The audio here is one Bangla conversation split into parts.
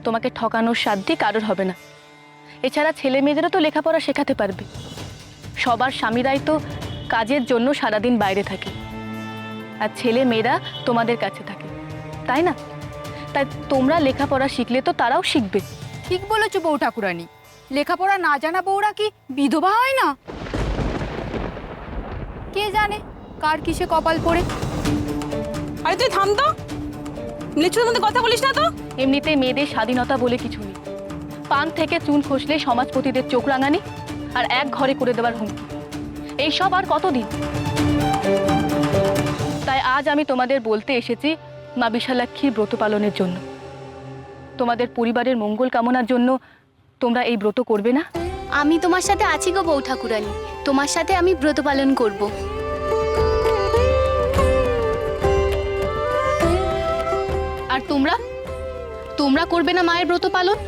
তোমাকে ঠকানোর সাধ্য কারোর হবে না। এছাড়া ছেলে মেয়েদেরও তো লেখাপড়া শেখাতে পারবে। সবার স্বামীরাই তো কাজের জন্য সারাদিন বাইরে থাকে, আর ছেলে মেয়েরা তোমাদের কাছে থাকে, তাই না? তাই তোমরা লেখাপড়া শিখলে তো তারাও শিখবে। ঠিক বলেছো বউ ঠাকুরানী, লেখাপড়া না জানা বউরা কি বিধবা হয় না? কে জানে কার কিসে কপাল পড়ে। আরে তুই থাম তো, লিচুর মধ্যে কথা বলিস না তো। এমনিতে মেয়েদের স্বাধীনতা বলে কিছু নেই। পান থেকে চুন খসলে সমাজপতিদের চোখ রাঙানি আর এক ঘরে করে দেওয়ার হুমকি, এইসব আর কতদিন? তাই আজ আমি তোমাদের বলতে এসেছি মা বিশালাক্ষীর ব্রত পালনের জন্য। তোমাদের পরিবারের মঙ্গল কামনার জন্য তোমরা এই ব্রত করবে না? আমি তোমার সাথে আছি গো বউ ঠাকুরানী, তোমার সাথে আমি ব্রত পালন করব। আর তোমরা তোমরা করবে না মায়ের ব্রত পালন?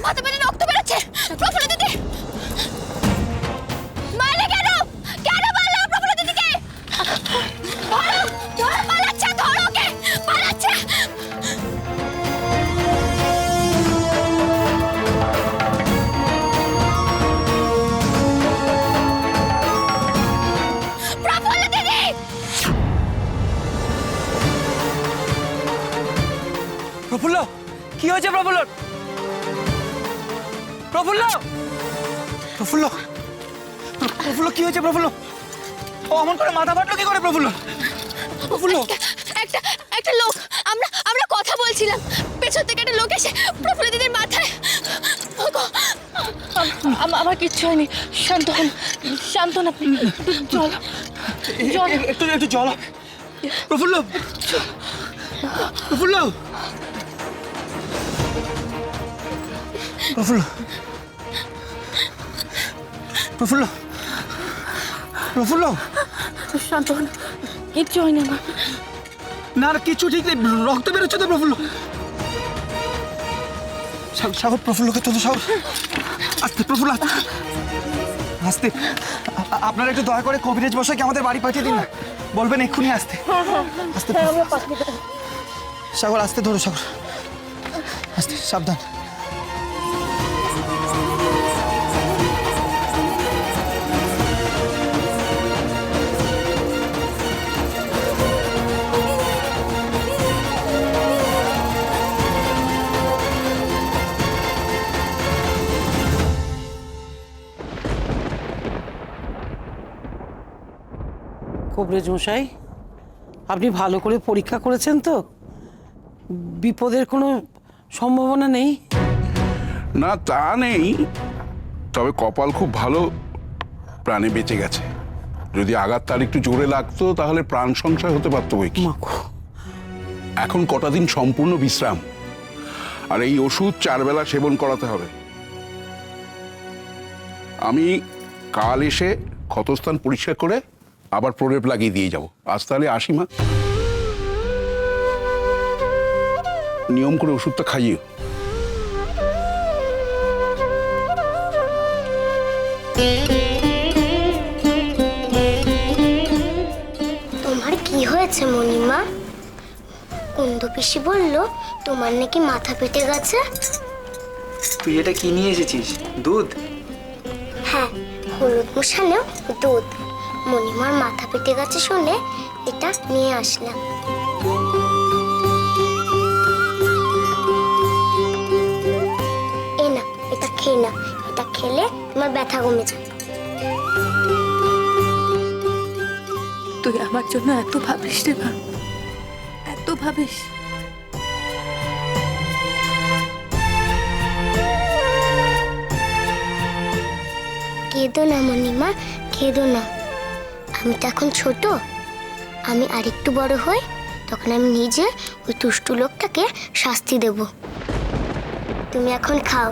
মাথা পেটে রক্ত বেরোচ্ছে। প্রফুল্ল দিদি মারলে কেন? কেন মারলে প্রফুল্ল দিদিকে? ধরো ধরো, পালাচ্ছে, ধরো ওকে, পালাচ্ছে। প্রফুল্ল দিদি! প্রফুল্ল, কি হয়েছে প্রফুল্ল? প্রফুল্ল, প্রফুল্ল, প্রফুল্ল, কি হয়েছে প্রফুল্ল? ও অমন করে মাথা ফাটলো কি করে প্রফুল্ল? প্রফুল্ল, একটা একটা লোক, আমরা আমরা কথা বলছিলাম, পেছন থেকে একটা লোক এসে প্রফুল্ল দিদির মাথায়। আমার কিচ্ছু হয়নি, শান্ত হন, শান্ত হন আপনি। জল জল, একটু একটু জল। প্রফুল্ল, প্রফুল্ল, প্রফুল্ল, প্রফুল্ল, প্রফুল্ল, শান্ত হন, কিচ্ছু হয়নি আমার। না না, কিচ্ছু ঠিক নেই, রক্ত বেরোচ্ছে তো প্রফুল্ল। সাগর, প্রফুল্লকে তো সাগর, আস্তে প্রফুল্ল, আস্তে। আপনারা একটু দয়া করে কবিরাজ বসাকে আমাদের বাড়ি পাঠিয়ে দিন না, বলবেন এক্ষুনি আসতে। আস্তে সাগর, আস্তে ধরো সাগর, আস্তে, সাবধান। কবরেজ মশাই, আপনি ভালো করে পরীক্ষা করেছেন তো? বিপদের কোনো সম্ভাবনা নেই? না, তা নেই, তবে কপাল খুব ভালো, প্রাণে বেঁচে গেছে। যদি আঘাত তার একটু জোরে লাগতো তাহলে প্রাণ সংশয় হতে পারতো বই কি। এখন কটা দিন সম্পূর্ণ বিশ্রাম, আর এই ওষুধ 4 বেলা সেবন করাতে হবে। আমি কাল এসে ক্ষতস্থান পরিষ্কার করে আবার প্রলেপ লাগিয়ে দিয়ে যাব। আজ তাহলে আসি মা, নিয়ম করে ওষুধটা খাইয়ে। তোমার কি হয়েছে মণিমা? কুন্দু পিসি বলল তোমার নাকি মাথা পেটে গেছে। তুই এটা কি নিয়ে এসেছিস? দুধ? হ্যাঁ, হলুদ মশালেও দুধ। মণিমার মাথা পেটে গেছে শুনে এটা নিয়ে আসলাম। এই না, এটা খেয়ে না, এটা খেলে তোমার ব্যথা কমে যাবে। তুই আমার জন্য এত ভাবিস রে মা, এত ভাবিস। কেঁদো না মণিমা, কেঁদো না। আমি তো এখন ছোট, আমি আরেকটু বড় হই, তখন আমি নিজে ওই দুষ্টু লোকটাকে শাস্তি দেব। তুমি এখন খাও।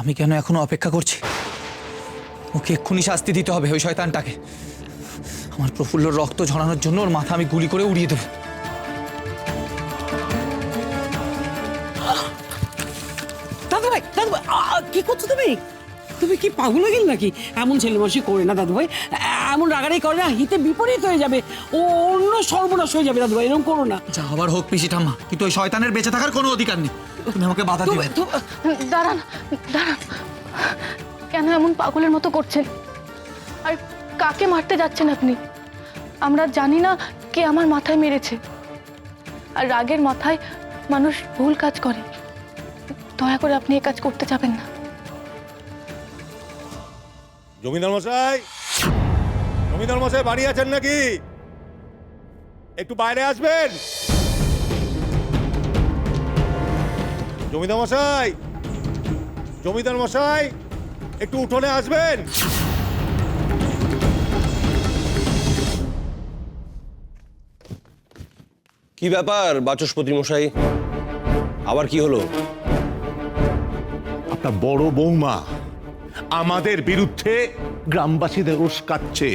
আমি কেন এখনো অপেক্ষা করছি? ওকে এক্ষুনি শাস্তি দিতে হবে, ওই শয়তানটাকে। আমার প্রফুল্লর রক্ত ঝরানোর জন্য ওর মাথা আমি গুলি করে উড়িয়ে দেবো। দাদু ভাই, কি করছো তুমি? তুমি কি পাগল হয়ে গেল নাকি? এমন ছেলে মানুষই করে না দাদু ভাই, এমন রাগারাগি করে না, হিতে বিপরীত হয়ে যাবে, ও অন্য সর্বনাশ হয়ে যাবে। দাদু ভাই এরকম করো না। যা আবার হোক পিসি ঠাম্মা, কিন্তু ওই শয়তানের বেঁচে থাকার কোনো অধিকার নেই। তুমি আমাকে বাধা দিবে। দাঁড়ান দাঁড়ান, কেন এমন পাগলের মতো করছেন? আর কাকে মারতে যাচ্ছেন আপনি? আমরা জানি না কে আমার মাথায় মেরেছে। আর রাগের মাথায় মানুষ ভুল কাজ করে। দয়া করে আপনি এ কাজ করতে যাবেন না। জমিদার মশাই, জমিদার মশাই বাড়ি আছেন নাকি? একটু বাইরে আসবেন। জমিদার মশাই, জমিদার মশাই, একটু উঠোনে আসবেন। কি ব্যাপার বাচস্পতি মশাই, আবার কি হলো? আপনার বড় বৌমা আমাদের বিরুদ্ধে গ্রামবাসীদের উস্কাচ্ছে,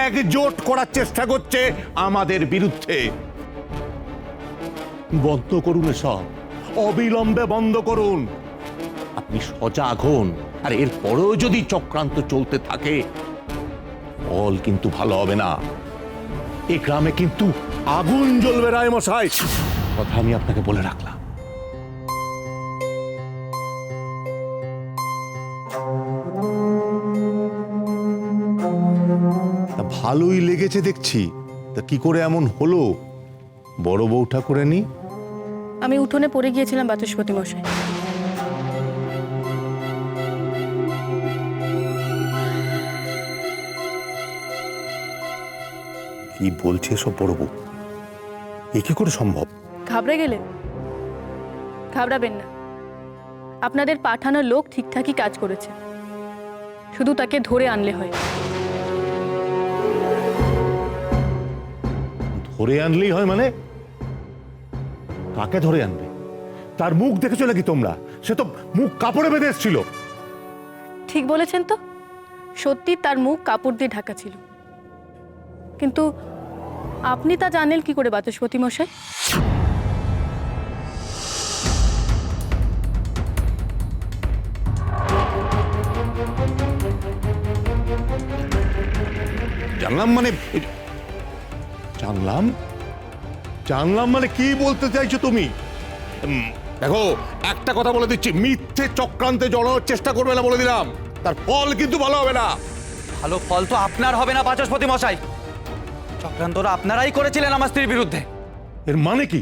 একজোট করার চেষ্টা করছে আমাদের বিরুদ্ধে। বন্ধ করুন এসব, অবিলম্বে বন্ধ করুন। আপনি সজাগ হন, আর এরপরেও যদি চক্রান্ত চলতে থাকে ফল কিন্তু ভালো হবে না। এই গ্রামে কিন্তু আগুন জ্বলবে রায় মশাই, কথা আমি আপনাকে বলে রাখলাম। ভালোই লেগেছে দেখছি, তা কি করে এমন হলো বড় বউ ঠাকুরানী? আমি উঠোনে পড়ে গিয়েছিলাম বাচস্পতি মশাই। কি বলছে সব বড় বউ? এ কি করে সম্ভব? ঘাবড়ে গেলেন? ঘাবড়াবেন না, আপনাদের পাঠানো লোক ঠিকঠাকই কাজ করেছে, শুধু তাকে ধরে আনলে হয়। ধরে আনলেই হয় মানে? কাকে ধরে আনবে? তার মুখ দেখেছো নাকি তোমরা? সে তো মুখ কাপড়ে বেঁধে এসেছিল। ঠিক বলেছেন তো, সত্যি তার মুখ কাপড় দিয়ে ঢাকা ছিল। কিন্তু আপনি তা জানেন কি করে বাচস্পতি মশাই? জানলাম মানে? জানলাম? জানলাম মানে কি বলতে চাইছো তুমি? দেখো, একটা কথা বলে দিচ্ছি, মিথ্যে চক্রান্তে জড়ানোর চেষ্টা করবে না বলে দিলাম, তার ফল কিন্তু ভালো হবে না। ভালো ফল তো আপনার হবে না বাচস্পতি মশাই। চক্রান্তরা আপনারাই করেছিলেন আমার স্ত্রীর বিরুদ্ধে। এর মানে কি?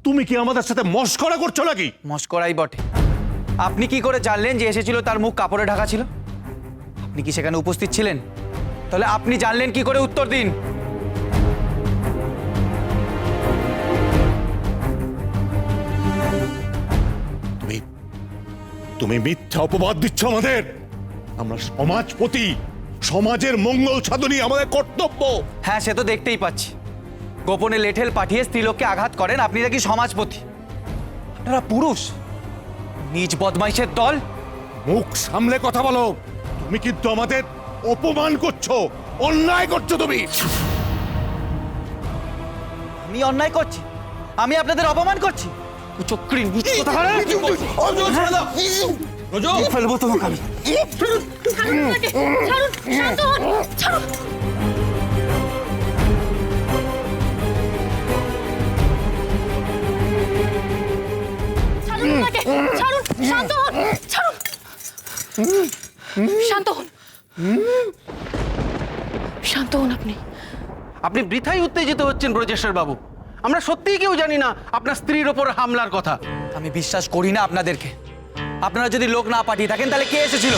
তুমি কি আমাদের সাথে মস্করা করছো নাকি? মস্করাই বটে। আপনি কি করে জানলেন যে এসেছিল তার মুখ কাপড়ে ঢাকা ছিল? আপনি কি সেখানে উপস্থিত ছিলেন? তাহলে আপনি জানলেন কি করে? উত্তর দিন। তুমি মিথ্যা অপবাদ দিচ্ছ আমাদের। আমরা সমাজপতি, সমাজের মঙ্গল সাধনই আমাদের কর্তব্য। হ্যাঁ, সে তো দেখতেই পাচ্ছি। গোপনে লেঠেল পাঠিয়ে স্ত্রীলোককে আঘাত করেন, আপনি নাকি সমাজপতি। আপনারা পুরুষ, নিজ বদমাইশের দল। মুখ সামলে কথা বলো। তুমি কিন্তু আমাদের অপমান করছো, অন্যায় করছো তুমি। আমি অন্যায় করছি? আমি আপনাদের অপমান করছি? কুচক্রী নীচ কোথাকার! ফেলবো তোমাকে আমি। শান্ত হন, ছাড়ুন। শান্ত হন, শান্ত হন আপনি। আপনি বৃথাই উত্তেজিত হচ্ছেন ব্রজেশ্বর বাবু। আমরা সত্যিই কেউ জানি না আপনার স্ত্রীর ওপর হামলার কথা। আমি বিশ্বাস করি না আপনাদেরকে। আপনারা যদি লোক না পাঠিয়ে থাকেন তাহলে কে এসেছিল?